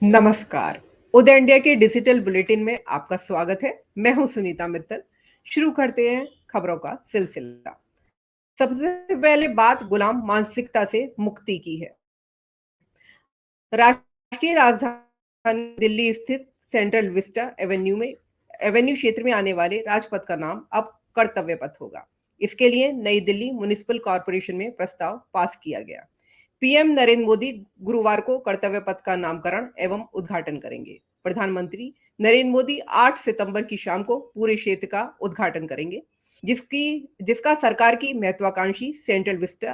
नमस्कार। उदय इंडिया के digital bulletin में आपका स्वागत है। मैं हूं सुनीता मित्तल। शुरू करते हैं खबरों का सिलसिला। सबसे पहले बात गुलाम मानसिकता से मुक्ति की है। राष्ट्रीय राजधानी दिल्ली स्थित सेंट्रल विस्टा एवेन्यू क्षेत्र में आने वाले राजपथ का नाम अब कर्तव्य पथ होगा। इसके लिए नई दिल्ली म्युनिसिपल कॉरपोरेशन में प्रस्ताव पास किया गया। पीएम नरेंद्र मोदी गुरुवार को कर्तव्य पथ का नामकरण एवं उद्घाटन करेंगे। प्रधानमंत्री नरेंद्र मोदी 8 सितंबर की शाम को पूरे क्षेत्र का उद्घाटन करेंगे, जिसकी जिसका सरकार की महत्वाकांक्षी सेंट्रल विस्टा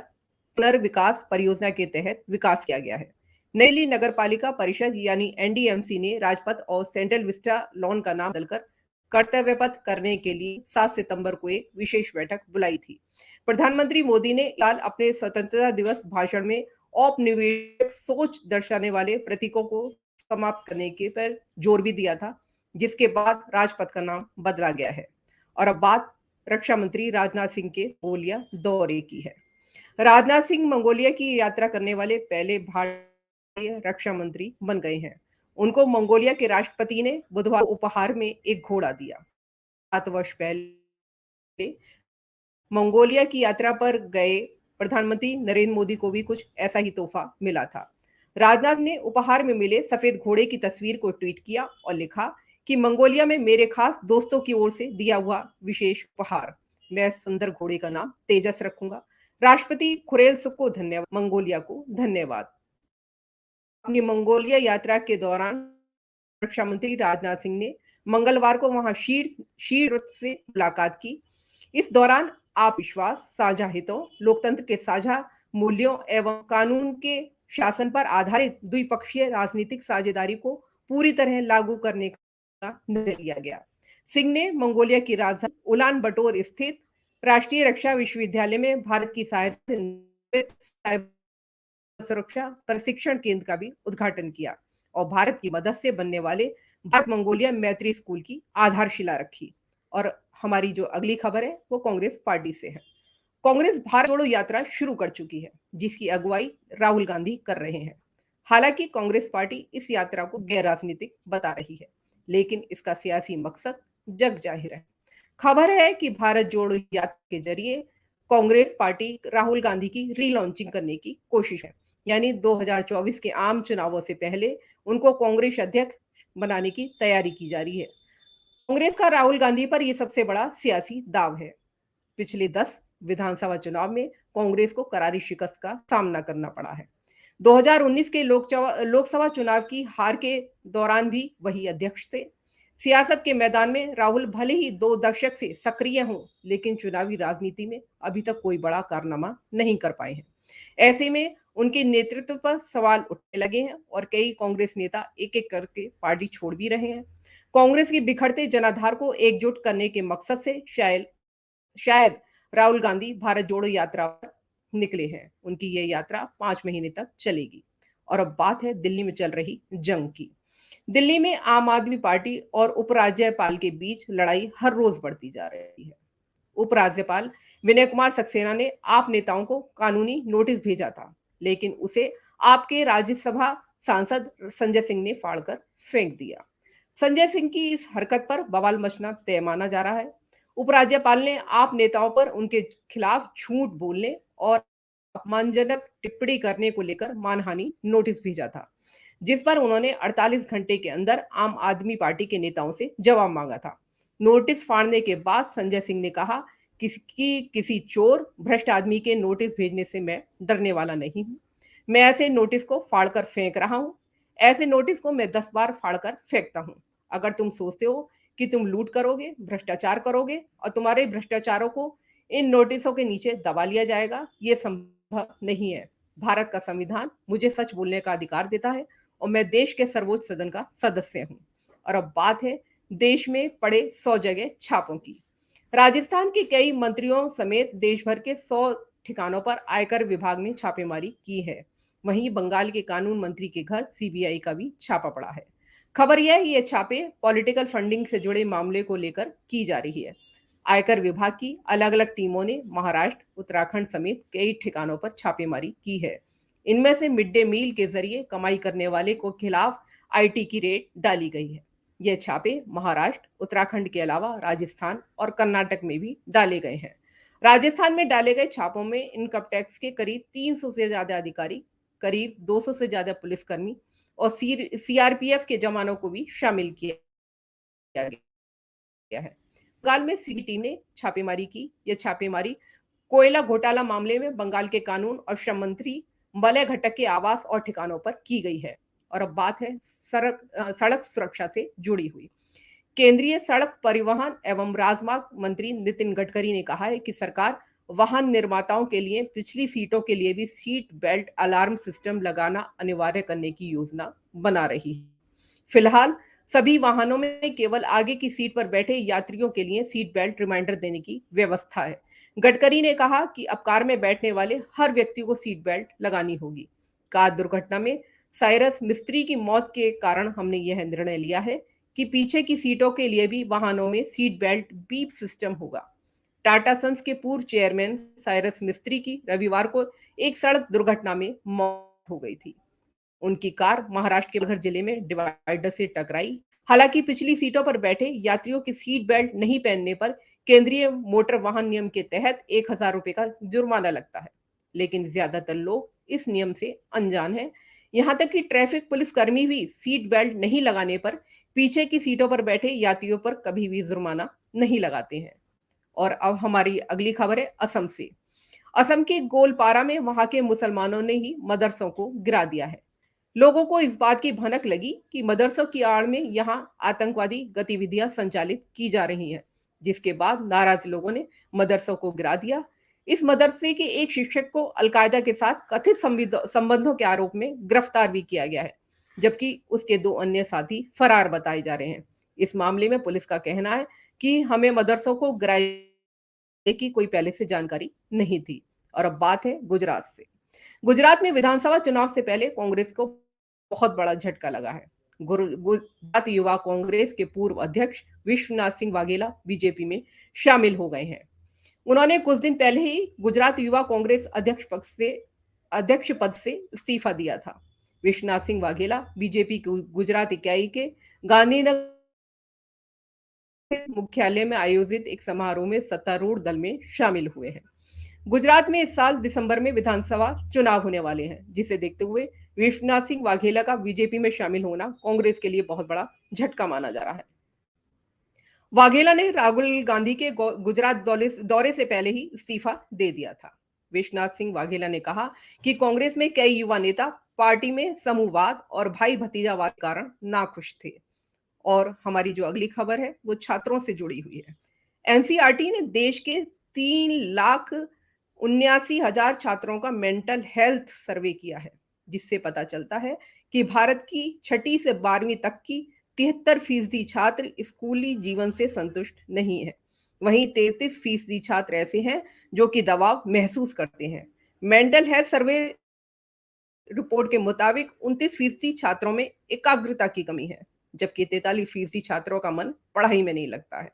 पुनर्विकास परियोजना के तहत विकास किया गया है। नई दिल्ली नगर पालिका परिषद यानी एनडीएमसी ने राजपथ और सेंट्रल विस्टा लॉन का नाम बदलकर कर्तव्य पथ करने के लिए 7 सितंबर को एक विशेष बैठक बुलाई थी। प्रधानमंत्री मोदी ने कल अपने स्वतंत्रता दिवस भाषण में औपनिवेशिक सोच दर्शाने वाले प्रतीकों को समाप्त करने के पर जोर भी दिया था, जिसके बाद राजपथ का नाम बदला गया है। और अब बात रक्षा मंत्री राजनाथ सिंह के मंगोलिया दौरे की है। राजनाथ सिंह मंगोलिया की यात्रा करने वाले पहले भारतीय रक्षा मंत्री बन गए हैं। उनको मंगोलिया के राष्ट्रपति ने बुधवार को उपहार में एक घोड़ा दिया। 7 वर्ष पहले मंगोलिया की यात्रा पर गए प्रधानमंत्री नरेंद्र मोदी को भी कुछ ऐसा ही तोहफा मिला था। राजनाथ ने उपहार में मिले सफेद घोड़े की तस्वीर को ट्वीट किया और लिखा कि मंगोलिया में मेरे खास दोस्तों की ओर से दिया हुआ विशेष उपहार। मैं इस सुंदर घोड़े का नाम तेजस रखूंगा। राष्ट्रपति खुरेलसुख को धन्यवाद। मंगोलिया को धन्यवाद। अपनी मंगोलिया यात्रा के दौरान रक्षा मंत्री राजनाथ सिंह ने मंगलवार को वहां शीर्ष से मुलाकात की। इस दौरान आप विश्वास, साझा हितों, लोकतंत्र के साझा मूल्यों एवं कानून के शासन पर आधारित द्विपक्षीय राजनीतिक साझेदारी को पूरी तरह लागू करने का निर्णय लिया गया। सिंह ने मंगोलिया की राजधानी उलान बटोर स्थित राष्ट्रीय रक्षा विश्वविद्यालय में भारत की सहायता से निर्मित साइबर सुरक्षा प्रशिक्षण केंद्र का भी उद्घाटन किया और भारत की मदद से बनने वाले भारत मंगोलिया मैत्री स्कूल की आधारशिला रखी। और हमारी जो अगली खबर है वो कांग्रेस पार्टी से है। कांग्रेस भारत जोड़ो यात्रा शुरू कर चुकी है, जिसकी अगुवाई राहुल गांधी कर रहे हैं। हालांकि कांग्रेस पार्टी इस यात्रा को गैर राजनीतिक बता रही है, लेकिन इसका सियासी मकसद जग जाहिर है। खबर है कि भारत जोड़ो यात्रा के जरिए कांग्रेस पार्टी राहुल गांधी की रीलॉन्चिंग करने की कोशिश है, यानी 2024 के आम चुनावों से पहले उनको कांग्रेस अध्यक्ष बनाने की तैयारी की जा रही है। कांग्रेस का राहुल गांधी पर यह सबसे बड़ा सियासी दाव है। पिछले 10 विधानसभा चुनाव में कांग्रेस को करारी शिकस्त का सामना करना पड़ा है। 2019 के लोकसभा चुनाव की हार के दौरान भी वही अध्यक्ष थे। सियासत के मैदान में राहुल भले ही 2 दशक से सक्रिय हों, लेकिन चुनावी राजनीति में अभी तक कोई बड़ा कारनामा नहीं कर पाए हैं। ऐसे में उनके नेतृत्व पर सवाल उठने लगे हैं और कई कांग्रेस नेता एक एक करके पार्टी छोड़ भी रहे हैं। कांग्रेस की बिखरते जनाधार को एकजुट करने के मकसद से शायद शायद राहुल गांधी भारत जोड़ो यात्रा पर निकले हैं। उनकी यह यात्रा 5 महीने तक चलेगी। और अब बात है दिल्ली में चल रही जंग की। दिल्ली में आम आदमी पार्टी और उपराज्यपाल के बीच लड़ाई हर रोज बढ़ती जा रही है। उपराज्यपाल विनय कुमार सक्सेना ने आप नेताओं को कानूनी नोटिस भेजा था, लेकिन उसे आपके राज्यसभा सांसद संजय सिंह ने फाड़कर फेंक दिया। संजय सिंह की इस हरकत पर बवाल मचना तय माना जा रहा है। उपराज्यपाल ने आप नेताओं पर उनके खिलाफ झूठ बोलने और अपमानजनक टिप्पणी करने को लेकर मानहानि नोटिस भेजा था, जिस पर उन्होंने 48 घंटे के अंदर आम आदमी पार्टी के नेताओं से जवाब मांगा था। नोटिस फाड़ने के बाद संजय सिंह ने कहा किसी चोर भ्रष्ट आदमी के नोटिस भेजने से मैं डरने वाला नहीं हूं। मैं ऐसे नोटिस को फाड़कर फेंक रहा हूं। ऐसे नोटिस को मैं 10 बार फाड़कर फेंकता हूं। अगर तुम सोचते हो कि तुम लूट करोगे, भ्रष्टाचार करोगे और तुम्हारे भ्रष्टाचारों को इन नोटिसों के नीचे दबा लिया जाएगा, ये संभव नहीं है। भारत का संविधान मुझे सच बोलने का अधिकार देता है और मैं देश के सर्वोच्च सदन का सदस्य हूं। और अब बात है देश में पड़े 100 जगह छापों की। राजस्थान के कई मंत्रियों समेत देश भर के 100 ठिकानों पर आयकर विभाग ने छापेमारी की है। वहीं बंगाल के कानून मंत्री के घर सीबीआई का भी छापा पड़ा है। खबर यह है ये छापे पॉलिटिकल फंडिंग से जुड़े मामले को लेकर की जा रही है। आयकर विभाग की अलग अलग टीमों ने महाराष्ट्र, उत्तराखंड समेत कई ठिकानों पर छापेमारी की है। इनमें से मिड डे मील के जरिए कमाई करने वाले को खिलाफ आईटी की रेड डाली गई है। ये छापे महाराष्ट्र, उत्तराखंड के अलावा राजस्थान और कर्नाटक में भी डाले गए हैं। राजस्थान में डाले गए छापों में इनकम टैक्स के करीब 300 से ज्यादा अधिकारी, करीब 200 से ज्यादा पुलिसकर्मी और सीआरपीएफ के जवानों को भी शामिल किया गया है। बंगाल में सीबी टीम ने छापेमारी की। यह छापेमारी कोयला घोटाला मामले में बंगाल के कानून और श्रम मंत्री मलय घटक के आवास और ठिकानों पर की गई है। और अब बात है सड़क सुरक्षा से जुड़ी हुई। केंद्रीय सड़क परिवहन एवं राजमार्ग मंत्री नितिन गडकरी ने कहा है कि सरकार वाहन निर्माताओं के लिए पिछली सीटों के लिए भी सीट बेल्ट अलार्म सिस्टम लगाना अनिवार्य करने की योजना बना रही है। फिलहाल सभी वाहनों में केवल आगे की सीट पर बैठे यात्रियों के लिए सीट बेल्ट रिमाइंडर देने की व्यवस्था है। गडकरी ने कहा कि अब कार में बैठने वाले हर व्यक्ति को सीट बेल्ट लगानी होगी। कार दुर्घटना में साइरस मिस्त्री की मौत के कारण हमने यह निर्णय लिया है कि पीछे की सीटों के लिए भी वाहनों में सीट बेल्ट बीप सिस्टम होगा। टाटा सन्स के पूर्व चेयरमैन साइरस मिस्त्री की रविवार को एक सड़क दुर्घटना में मौत हो गई थी। उनकी कार महाराष्ट्र के बघर जिले में डिवाइडर से टकराई। हालांकि पिछली सीटों पर बैठे यात्रियों की सीट बेल्ट नहीं पहनने पर केंद्रीय मोटर वाहन नियम के तहत 1,000 रुपए का जुर्माना लगता है। लेकिन ज्यादातर लोग इस नियम से अनजान हैं। यहाँ तक कि ट्रैफिक पुलिस कर्मी भी सीट बेल्ट नहीं लगाने पर पीछे की सीटों पर बैठे यात्रियों पर कभी भी जुर्माना नहीं लगाते हैं। और अब हमारी अगली खबर है असम से। असम के गोलपारा में वहां के मुसलमानों ने ही मदरसों को गिरा दिया है। लोगों को इस बात की भनक लगी कि मदरसों की आड़ में यहां आतंकवादी गतिविधियां संचालित की जा रही हैं, जिसके बाद नाराज लोगों ने मदरसों को गिरा दिया। इस मदरसे के एक शिक्षक को अलकायदा के साथ कथित संबंधों के आरोप में गिरफ्तार भी किया गया है, जबकि उसके 2 अन्य साथी फरार बताए जा रहे हैं। इस मामले में पुलिस का कहना है कि हमें मदरसों को गिराने की कोई पहले से जानकारी नहीं थी। और अब बात है गुजरात से। गुजरात में विधानसभा चुनाव से पहले कांग्रेस को बहुत बड़ा झटका लगा है। गुजरात युवा कांग्रेस के पूर्व अध्यक्ष विश्वनाथ सिंह वाघेला बीजेपी में शामिल हो गए हैं। उन्होंने कुछ दिन पहले ही गुजरात युवा कांग्रेस अध्यक्ष पद से इस्तीफा दिया था। विश्वनाथ सिंह वाघेला बीजेपी की गुजरात इकाई के गांधीनगर मुख्यालय में आयोजित एक समारोह में सत्तारूढ़ दल में शामिल हुए हैं। गुजरात में इस साल दिसंबर में विधानसभा चुनाव होने वाले हैं, जिसे देखते हुए विश्वनाथ सिंह वाघेला का बीजेपी में शामिल होना कांग्रेस के लिए बहुत बड़ा झटका माना जा रहा है। वाघेला ने राहुल गांधी के गुजरात दौरे से पहले ही इस्तीफा दे दिया था। विश्वनाथ सिंह वाघेला ने कहा कि कांग्रेस में कई युवा नेता पार्टी में समूहवाद और भाई भतीजावाद के कारण नाखुश थे। और हमारी जो अगली खबर है वो छात्रों से जुड़ी हुई है। एनसीईआरटी ने देश के 3,79,000 छात्रों का मेंटल हेल्थ सर्वे किया है, जिससे पता चलता है कि भारत की 6ठी से 12वीं तक की 73% छात्र स्कूली जीवन से संतुष्ट नहीं है। वहीं 33% छात्र ऐसे हैं जो कि दबाव महसूस करते हैं। मेंटल हेल्थ सर्वे रिपोर्ट के मुताबिक 29% छात्रों में एकाग्रता की कमी है, जबकि 43% छात्रों का मन पढ़ाई में नहीं लगता है।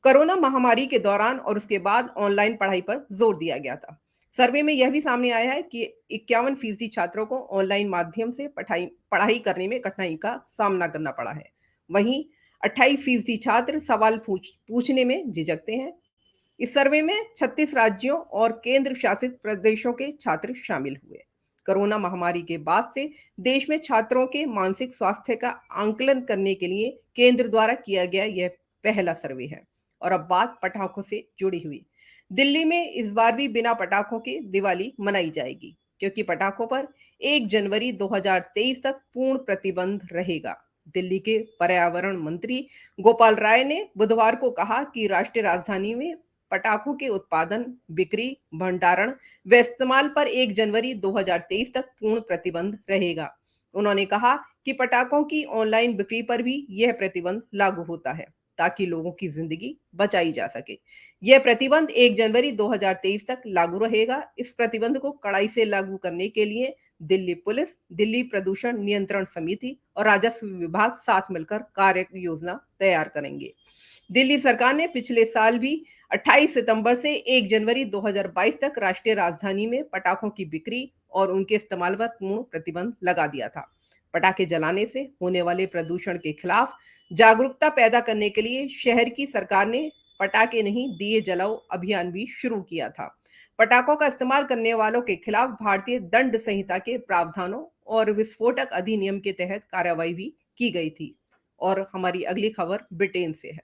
कोरोना महामारी के दौरान और उसके बाद ऑनलाइन पढ़ाई पर जोर दिया गया था। सर्वे में यह भी सामने आया है कि 51% छात्रों को ऑनलाइन माध्यम से पढ़ाई करने में कठिनाई का सामना करना पड़ा है। वहीं 28% छात्र सवाल पूछने में झिझकते हैं। इस सर्वे में 36 राज्यों और केंद्र शासित प्रदेशों के छात्र शामिल हुए। कोरोना महामारी के बाद से देश में छात्रों के मानसिक स्वास्थ्य का आंकलन करने के लिए केंद्र द्वारा किया गया यह पहला सर्वे है। और अब बात पटाखों से जुड़ी हुई। दिल्ली में इस बार भी बिना पटाखों के दिवाली मनाई जाएगी, क्योंकि पटाखों पर 1 जनवरी 2023 तक पूर्ण प्रतिबंध रहेगा। दिल्ली के पर्यावरण मंत्री गोपाल राय ने बुधवार को कहा कि राष्ट्रीय राजधानी में पटाखों के उत्पादन, बिक्री, भंडारण व इस्तेमाल पर 1 जनवरी 2023 तक पूर्ण प्रतिबंध रहेगा। उन्होंने कहा कि पटाखों की ऑनलाइन बिक्री पर भी यह प्रतिबंध लागू होता है, ताकि लोगों की जिंदगी बचाई जा सके। यह प्रतिबंध 1 जनवरी 2023 तक लागू रहेगा। इस प्रतिबंध को कड़ाई से लागू करने के लिए दिल्ली पुलिस, दिल्ली प्रदूषण नियंत्रण समिति और राजस्व विभाग साथ मिलकर कार्य योजना तैयार करेंगे। दिल्ली सरकार ने पिछले साल भी 28 सितंबर से 1 जनवरी 2022 तक राष्ट्रीय राजधानी में पटाखों की बिक्री और उनके इस्तेमाल पर पूर्ण प्रतिबंध लगा दिया था। पटाखे जलाने से होने वाले प्रदूषण के खिलाफ जागरूकता पैदा करने के लिए शहर की सरकार ने पटाखे नहीं दिए जलाओ अभियान भी शुरू किया था। पटाखों का इस्तेमाल करने वालों के खिलाफ भारतीय दंड संहिता के प्रावधानों और विस्फोटक अधिनियम के तहत कार्रवाई भी की गई थी। और हमारी अगली खबर ब्रिटेन से है।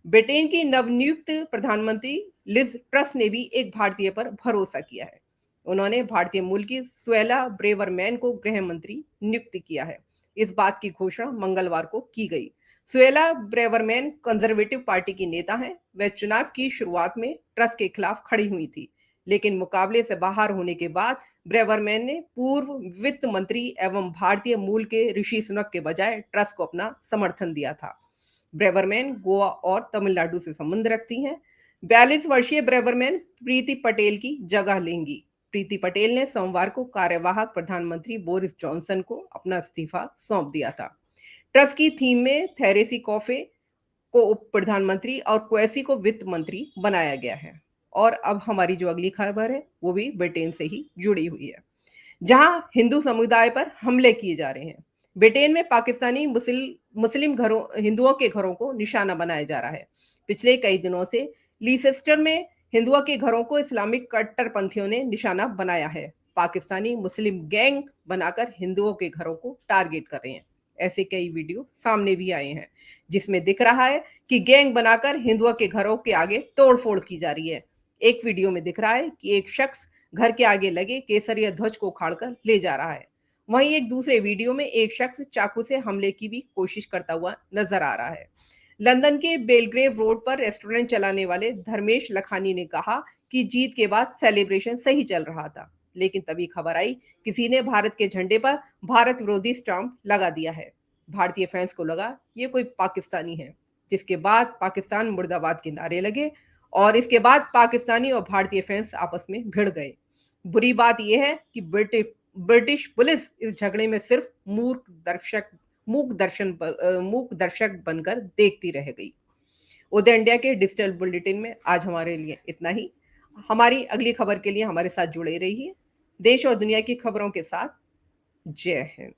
ब्रिटेन की नवनियुक्त प्रधानमंत्री लिज ट्रस ने भी एक भारतीय पर भरोसा किया है। उन्होंने भारतीय मूल की सुएला ब्रेवरमैन को गृह मंत्री नियुक्त किया है। इस बात की घोषणा मंगलवार को की गई। सुएला ब्रेवरमैन कंजर्वेटिव पार्टी की नेता हैं। वह चुनाव की शुरुआत में ट्रस के खिलाफ खड़ी हुई थी, लेकिन मुकाबले से बाहर होने के बाद ब्रेवरमैन ने पूर्व वित्त मंत्री एवं भारतीय मूल के ऋषि सुनक के बजाय ट्रस को अपना समर्थन दिया था। ब्रेवरमैन गोवा और तमिलनाडु से संबंध रखती हैं। 42 वर्षीय ब्रेवरमैन प्रीति पटेल की जगह लेंगी। प्रीति पटेल ने सोमवार को कार्यवाहक प्रधानमंत्री बोरिस जॉनसन को अपना इस्तीफा सौंप दिया था। ट्रस्ट की थीम में थेरेसी कॉफे को उप प्रधानमंत्री और क्वेसी को वित्त मंत्री बनाया गया है। और अब हमारी जो अगली खबर है वो भी ब्रिटेन से ही जुड़ी हुई है, जहां हिंदू समुदाय पर हमले किए जा रहे हैं। ब्रिटेन में पाकिस्तानी मुस्लिम घरों हिंदुओं के घरों को निशाना बनाया जा रहा है। पिछले कई दिनों से लीसेस्टर में हिंदुओं के घरों को इस्लामिक कट्टरपंथियों ने निशाना बनाया है। पाकिस्तानी मुस्लिम गैंग बनाकर हिंदुओं के घरों को टारगेट कर रहे हैं। ऐसे कई वीडियो सामने भी आए हैं, जिसमें दिख रहा है कि गैंग बनाकर हिंदुओं के घरों के आगे तोड़फोड़ की जा रही है। एक वीडियो में दिख रहा है कि एक शख्स घर के आगे लगे केसरिया ध्वज को उखाड़कर ले जा रहा है। वहीं एक दूसरे वीडियो में एक शख्स चाकू से हमले की भी कोशिश करता हुआ नजर आ रहा है। लंदन के बेलग्रेव रोड पर रेस्टोरेंट चलाने वाले धर्मेश लखानी ने कहा कि जीत के बाद सेलिब्रेशन सही चल रहा था, लेकिन तभी खबर आई किसी ने भारत के झंडे पर भारत विरोधी स्टाम्प लगा दिया है। भारतीय फैंस को लगा ये कोई पाकिस्तानी है, जिसके बाद पाकिस्तान मुर्दाबाद के नारे लगे और इसके बाद पाकिस्तानी और भारतीय फैंस आपस में भिड़ गए। बुरी बात यह है कि ब्रिटिश पुलिस इस झगड़े में सिर्फ मूक दर्शक बनकर देखती रह गई। उदय इंडिया के डिजिटल बुलेटिन में आज हमारे लिए इतना ही। हमारी अगली खबर के लिए हमारे साथ जुड़े रहिए। देश और दुनिया की खबरों के साथ। जय हिंद।